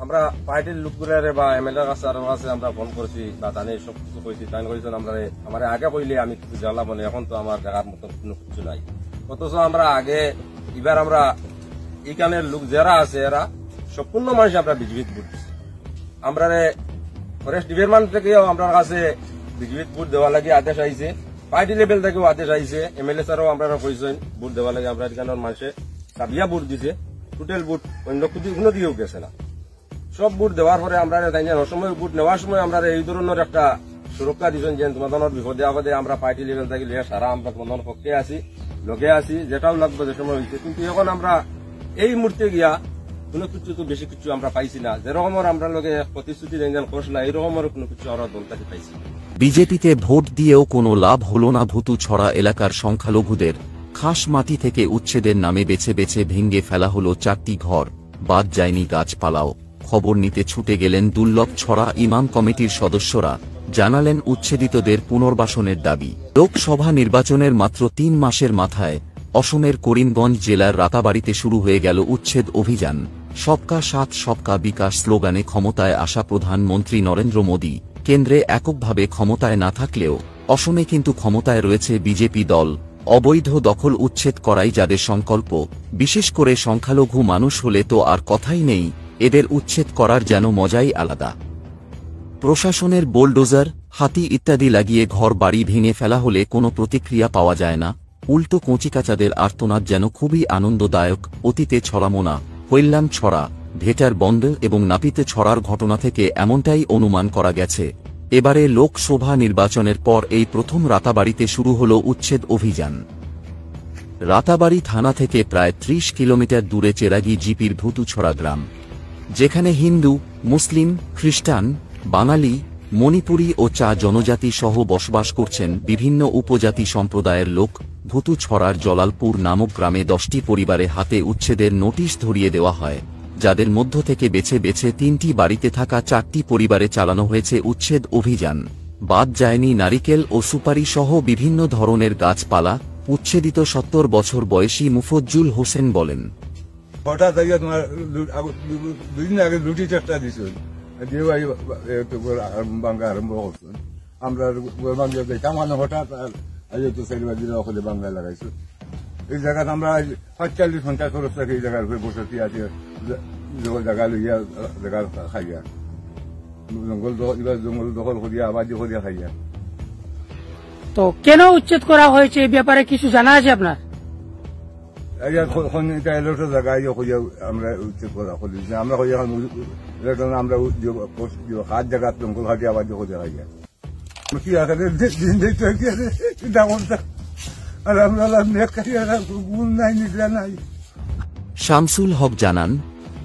আমরা পার্টির লোকগুলারে বা এমএলএ কাছে আমরা ফোন করছি বা জানি সব কিছু কইছি তাই কইছেন আমরা আমার আগে কইলে আমি কিছু জানলাম না, এখন তো আমার জায়গার মতো কোনো কিছু নাই। অথচ আমরা আগে এবার আমরা এইখানের লোক যারা আছে এরা সম্পূর্ণ মানুষ আমরা বিজেপিত ভোট দিচ্ছি। আমরা ফরেস্ট ডিপার্টমেন্ট থেকেও আপনার কাছে বিজেপিত ভোট দেওয়া লাগে আদেশ আইছে, পার্টি লেভেল থেকেও আদেশ আইছে, এমএলএ স্যারও আপনারা কইছেন ভোট দেওয়া লাগে। আমরা এখানের মানুষে সাবিয়া ভোট দিছে, টোটাল ভোট অন্য কোনো দিকেও গেছে না। সব ভোট দেওয়ার পরে আমরা সময় ভোট নেওয়ার সময় আমরা এই ধরনের একটা সুরক্ষা দিচ্ছেন যে তোমাদের বিপদে আপদে আমরা পার্টি লেভেল থেকে সারা আমরা তোমাদের পক্ষে আছি, লগে আছি, যেটাও লাগবে যে সময় হয়েছে। কিন্তু এখন আমরা এই মুহূর্তে গিয়া কোনো কিছু তো বেশি কিছু আমরা পাইছি না, যেরকমের আমরা লগে প্রতিশ্রুতি দেন করছিলাম এরকমের কোনো কিছু আমরা দলটাকে পাইছি। বিজেপিতে ভোট দিয়েও কোনো লাভ হল না। ভুতুছড়া এলাকার সংখ্যালঘুদের খাস মাটি থেকে উচ্ছেদের নামে বেছে বেছে ভেঙে ফেলা হলো 4টি ঘর, বাদ যায়নি গাছপালাও। খবর নিতে ছুটে গেলেন দুর্লভছড়া ইমাম কমিটির সদস্যরা, জানালেন উচ্ছেদিতদের পুনর্বাসনের দাবি। লোকসভা নির্বাচনের মাত্র 3 মাসের মাথায় অসমের করিমগঞ্জ জেলার রাতাবাড়িতে শুরু হয়ে গেল উচ্ছেদ অভিযান। সবকা সাথ সবকা বিকাশ স্লোগানে ক্ষমতায় আসা প্রধানমন্ত্রী নরেন্দ্র মোদী কেন্দ্রে এককভাবে ক্ষমতায় না থাকলেও অসমে কিন্তু ক্ষমতায় রয়েছে বিজেপি দল। অবৈধ দখল উচ্ছেদ করাই যাদের সংকল্প, বিশেষ করে সংখ্যালঘু মানুষ হলে তো আর কথাই নেই, এদের উচ্ছেদ করার যেন মজাই আলাদা। প্রশাসনের বোলডোজার, হাতি ইত্যাদি লাগিয়ে ঘর বাড়ি ভেঙে ফেলা হলে কোনো প্রতিক্রিয়া পাওয়া যায় না, উল্টো কচিকাচাদের আর্তনাদ যেন খুবই আনন্দদায়ক। অতীতে ছড়ামোনা, হৈল্লাম ছড়া, ভেটার বন্ধ এবং নাপিতে ছড়ার ঘটনা থেকে এমনটাই অনুমান করা গেছে। এবারে লোকসভা নির্বাচনের পর এই প্রথম রাতাবাড়িতে শুরু হল উচ্ছেদ অভিযান। রাতাবাড়ি থানা থেকে প্রায় 30 কিলোমিটার দূরে চেরাগি জিপির ভুতুছড়া গ্রাম, যেখানে হিন্দু, মুসলিম, খ্রিস্টান, বাঙালি, মণিপুরী ও চা জনজাতি সহ বসবাস করছেন বিভিন্ন উপজাতি সম্প্রদায়ের লোক। ভুতুছড়ার জলালপুর নামক গ্রামে 10টি পরিবারে হাতে উচ্ছেদের নোটিশ ধরিয়ে দেওয়া হয়, যাদের মধ্য থেকে বেছে বেছে 3টি বাড়িতে থাকা 4টি পরিবারে চালানো হয়েছে উচ্ছেদ অভিযান। বাদ যায়নি নারিকেল ও সুপারি সহ বিভিন্ন ধরনের গাছপালা। উচ্ছেদিত 70 বছর বয়সী মুফজ্জুল হোসেন বলেন, হঠাৎ তোমার 2 দিন আগে লুটি চেষ্টা দিছিল, বাংলা আরম্ভ করছেন। আমরা বাংলা দেখতাম হঠাৎ হলে বাংলা লাগাইছো। এই জায়গাতে আমরা 45-50 খরচ থাকে এই জায়গার উপরে বসতি আছে, জায়গা লইয়া জায়গা খাইয়া জঙ্গল দখল করিয়া আবাদি করিয়া খাইয়া। তো কেন উচ্ছেদ করা হয়েছে এই ব্যাপারে কিছু জানা আছে আপনার? জায়গায় আমরা উচ্ছেদ করা করেছি, আমরা আমরা হাত জায়গা জঙ্গল খাটি আবাদি করিয়া খাইয়া কি শামসুল হক জানান,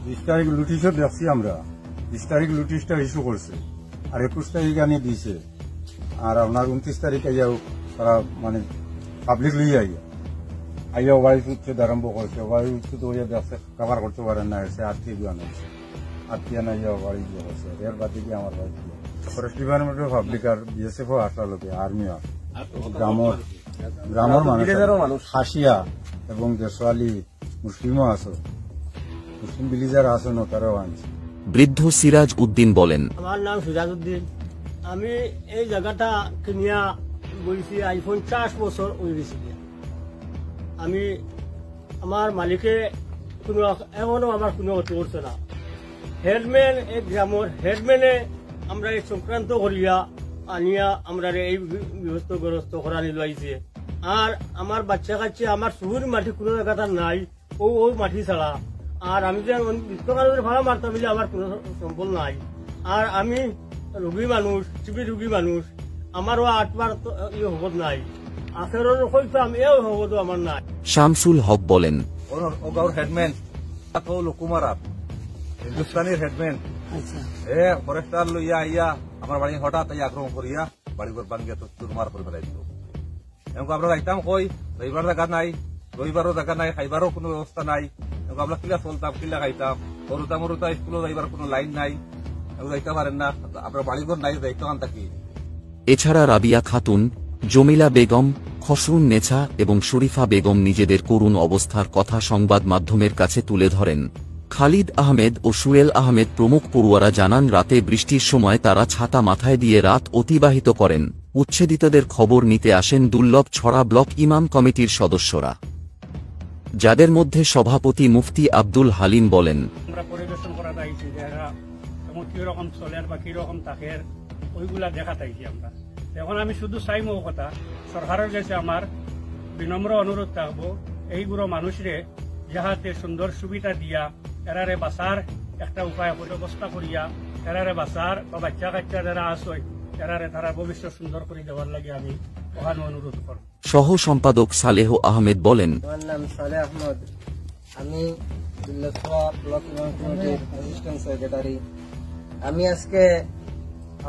20 তারিখ নোটিশও দেখছি আমরা, 20 তারিখ নোটিশটা ইস্যু করছে, আর 21 তারিখ আনি দিছে, আর আপনার 29 তারিখ আইয়াও তারা মানে পাবলিক লইয়া আইয়া বাড়ি উচ্ছেদ আরম্ভ করছে। বাড়ি উচ্ছেদ হইয়া দেখছে কাভার করতে পারেন না, এসে আত্মীয় আনাইছে, আত্মীয় আনাইয়া বাড়ি দিয়ে হচ্ছে। এর বাদে গিয়ে আমার বাড়ি ফরেস্ট ডিপার্টমেন্টের পাবলিক আর বিএসএফও আসা লোকে, আর্মিও, গ্রামের মানুষ হাসিয়া এবং দেশওয়ালি মুসলিমও আছে, মুসলিম ভিলেজার আছে না, তারাও আনছে। বৃদ্ধ সিরাজ উদ্দিন বলেন, আমার নাম সিরাজ উদ্দিন, আমি এই জায়গাটা কিনিয়া বলছি আজ 50 বছর হয়ে গেছি। আমি আমার মালিকে কোনো এখনো আমার কোনো ক্ষতি করছে না। হেডম্যান এই গ্রামের হেডম্যানে আমরা এই সংক্রান্ত করিয়া আনিয়া আমরা এই বিভস্তগ্রস্ত করা নিল আইছে। আর আমার বাচ্চা কাচ্চা আমার শুরুর মাটি কোনো জায়গাটা নাই, ও মাটি ছাড়া। আর আমি যে বিশ্বকালের ভাড়া মারতাম বলে আমার কোনো সম্বল নাই। আর আমি রোগী মানুষ, টিবি রোগী মানুষ, আমারও 8 বার হবত নাই, 18 হইতাম এও হবত আমার নাই। শামসুল হক বলেন, হেডম্যান কুমার হিন্দুস্তানের হেডম্যান ফরেস্টার লইয়া আইয়া আমার বাড়ি হঠাৎ আক্রমণ করিয়া বাড়ি ঘর ভাঙ্গিয়া তুরমার করে বেড়াই দিল। আমরা যাইতাম কই রবিবার জায়গা নাই, রবিবারও জায়গা নাই, খাইবারও কোনো ব্যবস্থা নাই। আমরা কিলা চলতাম, কিলা খাইতাম, মরুতা মরুতা স্কুলে যাইবার কোনো লাইন নাই, যাইতে পারেন না, আমরা বাড়ি ঘর নাই, যাইতে আন থাকি। এছাড়া রাবিয়া খাতুন, জমিলা বেগম, খসরুন নেছা এবং শরীফা বেগম নিজেদের করুণ অবস্থার কথা সংবাদ মাধ্যমের কাছে তুলে ধরেন। খালিদ আহমেদ ও সুয়েল আহমেদ প্রমুখ পড়ুয়ারা জানান রাতে বৃষ্টির সময় তারা ছাতা মাথায় দিয়ে রাত অতিবাহিত করেন। উচ্ছেদিতদের খবর নিতে আসেন দুর্লভ ছড়া ব্লক ইমাম কমিটির সদস্যরা, যাদের মধ্যে সভাপতি মুফতি আব্দুল হালিম বলেন, আমরা পরিদর্শন করা চাইছি যে এরা কিরকম চলেন বা কিরকম থাকের ওইগুলা দেখা চাইছি আমরা। এখন আমি শুধু চাইমো কথা সরকারের কাছে আমার বিনম্র অনুরোধ থাকবো এইগুলো মানুষরে যাহাতে সুন্দর সুবিধা দিয়া এরারে বাঁচার একটা উপায় ব্যবস্থা করিয়া এরারে বাঁচার বা বাচ্চা কাচ্চা যারা আসয় এরারে তারা ভবিষ্যৎ সুন্দর করে দেওয়ার লাগে আমি ওখানে অনুরোধ করব। সহ সম্পাদক সালেহ আহমেদ বলেন, আমার নাম সালেহ আহমদ, আমি ব্লক ইমাম কমিটির অ্যাসিস্ট্যান্ট সেক্রেটারি। আমি আজকে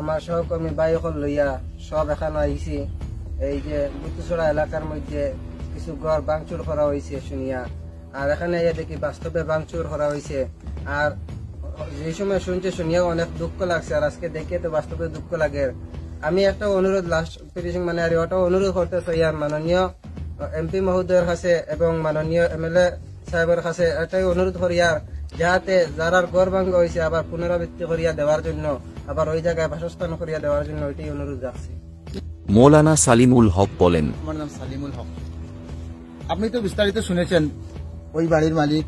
আমার সহকর্মী বাইকল লইয়া সব এখানে আইছি। এই যে বুতুছড়া এলাকার মধ্যে কিছু ঘর ভাঙচুর করা হয়েছে শুনিয়া, আর এখানে দেখি বাস্তবে ভাঙচুর করা হয়েছে। আর যে সময় শুনছে শুনিয়াও অনেক দুঃখ লাগছে, আর আজকে দেখে তো বাস্তবে দুঃখ লাগে। আমি একটা অনুরোধ লাস্ট ফিনিশিং মানে আর ওটা অনুরোধ করতে চাই আর মাননীয় এমপি মহোদয়ের কাছে এবং মাননীয় এমএলএ সাহেবের কাছে এটাই অনুরোধ করি আর যাতে যারা ঘর ভাঙ্গ হয়েছে আবার পুনরাবৃত্তি করিয়া দেওয়ার জন্য, আবার ওই জায়গায় বাসস্থান করিয়া দেওয়ার জন্য ওইটাই অনুরোধ রাখছি। মৌলানা সালিমুল হক বলেন, আমার নাম সালিমুল হক। আপনি তো বিস্তারিত শুনেছেন ওই বাড়ির মালিক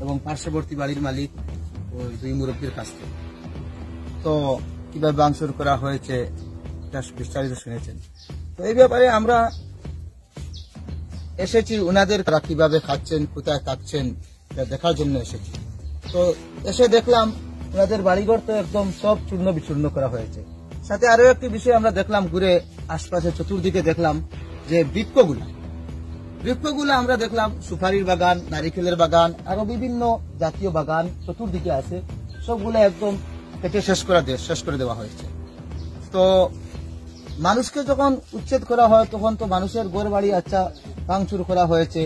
এবং পার্শ্ববর্তী বাড়ির মালিক ওই দুই মুরব্বীর কাছ থেকে, তো কিভাবে ভাঙচুর করা হয়েছে এটা বিস্তারিত শুনেছেন। তো এই ব্যাপারে আমরা এসেছি ওনাদের তারা কিভাবে খাচ্ছেন, কোথায় থাকছেন এটা দেখার জন্য এসেছি। তো এসে দেখলাম ওনাদের বাড়িঘর তো একদম সব চূর্ণ বিচূর্ণ করা হয়েছে। সাথে আরো একটি বিষয় আমরা দেখলাম, ঘুরে আশপাশে চতুর্দিকে দেখলাম যে বৃক্ষগুলো আমরা দেখলাম সুপারির বাগান, নারিকেলের বাগান, আরো বিভিন্ন জাতীয় বাগান চতুর্দিকে আছে, সবগুলো একদম কেটে শেষ করে দেওয়া হয়েছে। তো মানুষকে যখন উচ্ছেদ করা হয় তখন তো মানুষের ঘর বাড়ি আচ্ছা ভাঙচুর করা হয়েছে।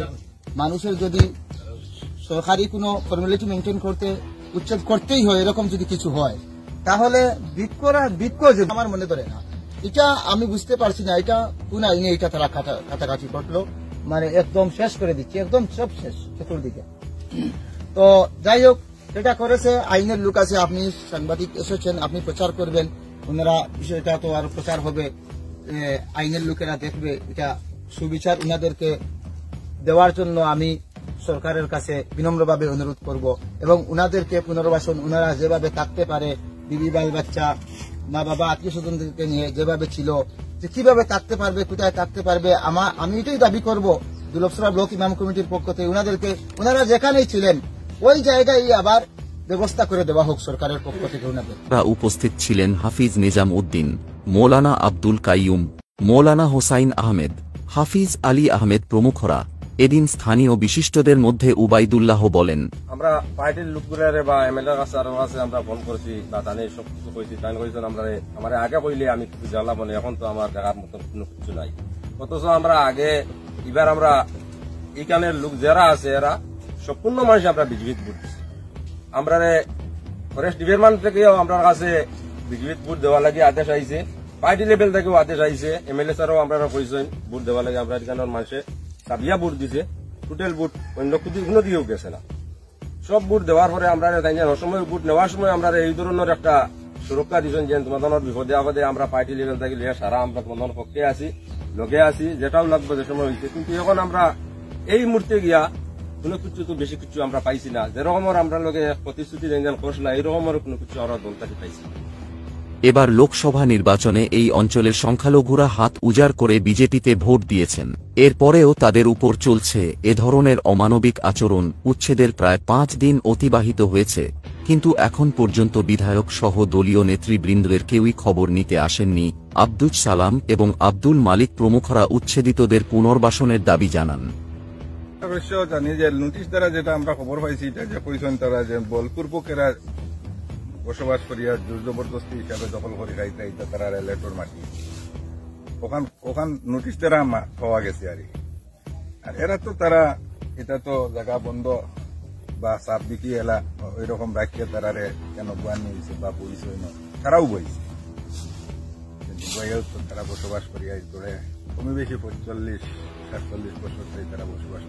মানুষের যদি সরকারি কোনো ফর্মালিটি মেনটেন করতে উচ্ছেদ করতেই হয়, এরকম যদি কিছু হয় তাহলে বৃক্ষ যদি আমার মনে করে না, এটা আমি বুঝতে পারছি না এটা কোন আইনে এটা তারা কাটাকাটি করলো, মানে একদম শেষ করে দিচ্ছে, একদম সব শেষ চতুর্দিকে। তো যাই হোক, এটা করেছে আইনের লোক আছে, আপনি সাংবাদিক এসেছেন, আপনি প্রচার করবেন, ওনারা বিষয়টা তো আরো প্রচার হবে, আইনের লোকেরা দেখবে, এটা সুবিচার ওনাদেরকে দেওয়ার জন্য আমি সরকারের কাছে বিনম্রভাবে অনুরোধ করব এবং ওনাদেরকে পুনর্বাসন, ওনারা যেভাবে থাকতে পারে বিবি বাল বাচ্চা মা বাবা আত্মীয় স্বজনদেরকে নিয়ে যেভাবে ছিল, যে কিভাবে থাকতে পারবে, কোথায় থাকতে পারবে, আমি এটাই দাবি করব দুর্লভছড়া ব্লক ইমাম কমিটির পক্ষ থেকে ওনাদেরকে, ওনারা যেখানেই ছিলেন ওই জায়গায় আবার ব্যবস্থা করে দেওয়া হোক সরকারের পক্ষ থেকে ওনাদের। উপস্থিত ছিলেন হাফিজ নিজাম উদ্দিন, মৌলানা আব্দুল কাইয়ুম, মৌলানা হোসাইন আহমেদ, হাফিজ আলী আহমেদ প্রমুখরা। এদিন স্থানীয় বিশিষ্টদের মধ্যে উবাইদুল্লাহ বলেন, আমরা পার্টির লোকগুলারে বা এমএলএর কাছে আমরা ফোন করছি বা তানে সবকিছু কইছি, তাই কইছেন আমরা আমার আগে কইলে আমি কিছু জানলাম না, এখন তো আমার দেখার মতো কোনো কিছু নাই। অথচ আমরা আগে এবার আমরা এখানের লোক যারা আছে এরা সম্পূর্ণ মানুষ আমরা বিজেপিত ভোট দিচ্ছি। আমরা ফরেস্ট ডিপার্টমেন্ট থেকেও আপনার কাছে বিজেপিত ভোট দেওয়ার লাগে আদেশ আইছে, পার্টি লেভেল থেকেও আদেশ আইছে, এমএলএ স্যারও আমরা কইছেন ভোট দেওয়ার লাগে। আমরা এখানের মানুষে সাবিয়া ভোট দিছে, টোটাল ভোট অন্য কোনো দিকেও গেছে না। সব ভোট দেওয়ার পরে আমরা সময় ভোট নেওয়ার সময় আমরা এই ধরনের একটা সুরক্ষা দিচ্ছেন যে তোমাদের বিপদে আপদে আমরা পার্টি লেভেল থেকে সারা আমরা তোমাদের পক্ষে আছি, লগে আছি, যেটাও লাগবে যে সময় হয়েছে। কিন্তু এখন আমরা এই মুহূর্তে গিয়া কোনো কিছু তো বেশি কিছু আমরা পাইছি না, যেরকমের আমরা লগে প্রতিশ্রুতি যেন করছিল এরকমের কোনো কিছু আমরা দলটাকে পাইছি। এবার লোকসভা নির্বাচনে এই অঞ্চলের সংখ্যালঘুরা হাত উজাড় করে বিজেপিতে ভোট দিয়েছেন। এরপরেও তাদের উপর চলছে এ ধরনের অমানবিক আচরণ। উচ্ছেদের প্রায় 5 দিন অতিবাহিত হয়েছে, কিন্তু এখন পর্যন্ত বিধায়ক সহ দলীয় নেতৃবৃন্দের কেউই খবর নিতে আসেননি। আব্দুল সালাম এবং আব্দুল মালিক প্রমুখরা উচ্ছেদিতদের পুনর্বাসনের দাবি জানান। অবশ্য জানি যে নোটিশ দ্বারা যেটা আমরা খবর পাইছি এটা যে কইছেন তারা যে বলপুরপকেরা বসবাস করিয়া জোর জবরদস্তি হিসাবে দখল করে খাইতে আইতা তারা রেলেটর মাটি ওখান নোটিশ দ্বারা পাওয়া গেছে আর এরা তো তারা এটা তো জায়গা বন্ধ বা সাপ বিকি এলা ওই রকম রাখিয়ে তারা কেন বান নিয়েছে বা বইছে তারাও বইছে তারা বসবাস করিয়া ধরে কমে বেশি 45-47 বছর তারা বসবাস